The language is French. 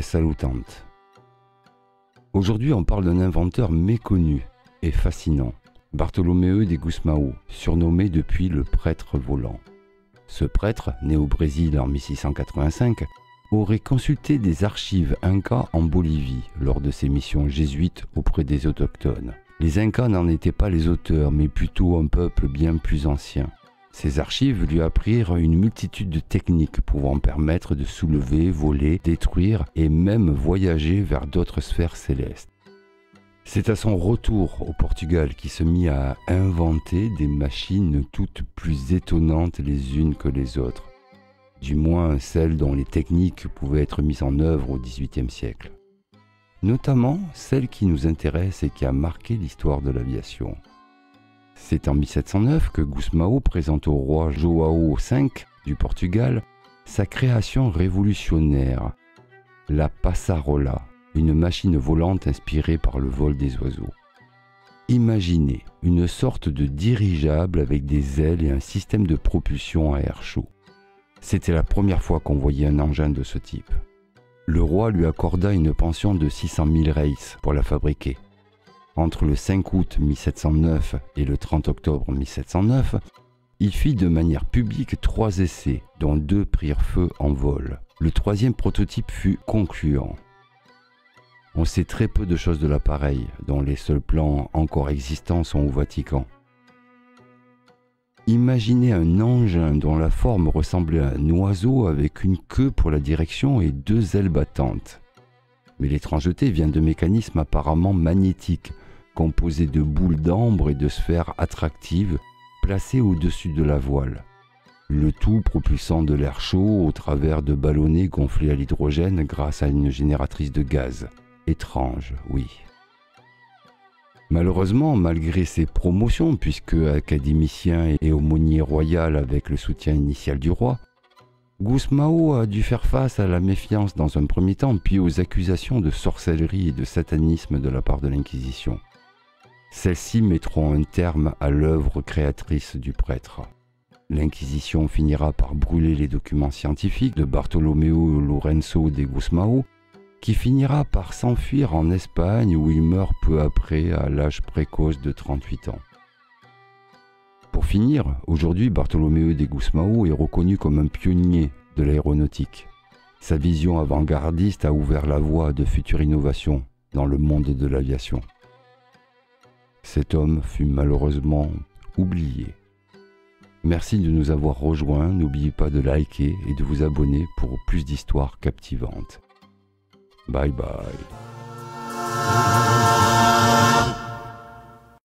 salutante. Aujourd'hui, on parle d'un inventeur méconnu et fascinant, Bartolomeu de Gusmão, surnommé depuis le prêtre volant. Ce prêtre, né au Brésil en 1685, aurait consulté des archives incas en Bolivie lors de ses missions jésuites auprès des autochtones. Les Incas n'en étaient pas les auteurs, mais plutôt un peuple bien plus ancien. Ces archives lui apprirent une multitude de techniques pouvant permettre de soulever, voler, détruire et même voyager vers d'autres sphères célestes. C'est à son retour au Portugal qu'il se mit à inventer des machines toutes plus étonnantes les unes que les autres, du moins celles dont les techniques pouvaient être mises en œuvre au XVIIIe siècle. Notamment celle qui nous intéresse et qui a marqué l'histoire de l'aviation. C'est en 1709 que Gusmão présente au roi João V du Portugal sa création révolutionnaire, la Passarola, une machine volante inspirée par le vol des oiseaux. Imaginez une sorte de dirigeable avec des ailes et un système de propulsion à air chaud. C'était la première fois qu'on voyait un engin de ce type. Le roi lui accorda une pension de 600 000 reis pour la fabriquer. Entre le 5 août 1709 et le 30 octobre 1709, il fit de manière publique 3 essais, dont 2 prirent feu en vol. Le 3e prototype fut concluant. On sait très peu de choses de l'appareil, dont les seuls plans encore existants sont au Vatican. Imaginez un engin dont la forme ressemblait à un oiseau avec une queue pour la direction et 2 ailes battantes. Mais l'étrangeté vient de mécanismes apparemment magnétiques, composés de boules d'ambre et de sphères attractives placées au-dessus de la voile. Le tout propulsant de l'air chaud au travers de ballonnets gonflés à l'hydrogène grâce à une génératrice de gaz. Étrange, oui. Malheureusement, malgré ses promotions, puisque académicien et aumônier royal avec le soutien initial du roi, Gusmão a dû faire face à la méfiance dans un premier temps, puis aux accusations de sorcellerie et de satanisme de la part de l'Inquisition. Celles-ci mettront un terme à l'œuvre créatrice du prêtre. L'Inquisition finira par brûler les documents scientifiques de Bartolomeu Lourenço de Gusmão, qui finira par s'enfuir en Espagne où il meurt peu après à l'âge précoce de 38 ans. Pour finir, aujourd'hui Bartolomeu de Gusmão est reconnu comme un pionnier de l'aéronautique. Sa vision avant-gardiste a ouvert la voie de futures innovations dans le monde de l'aviation. Cet homme fut malheureusement oublié. Merci de nous avoir rejoints, n'oubliez pas de liker et de vous abonner pour plus d'histoires captivantes. Bye bye.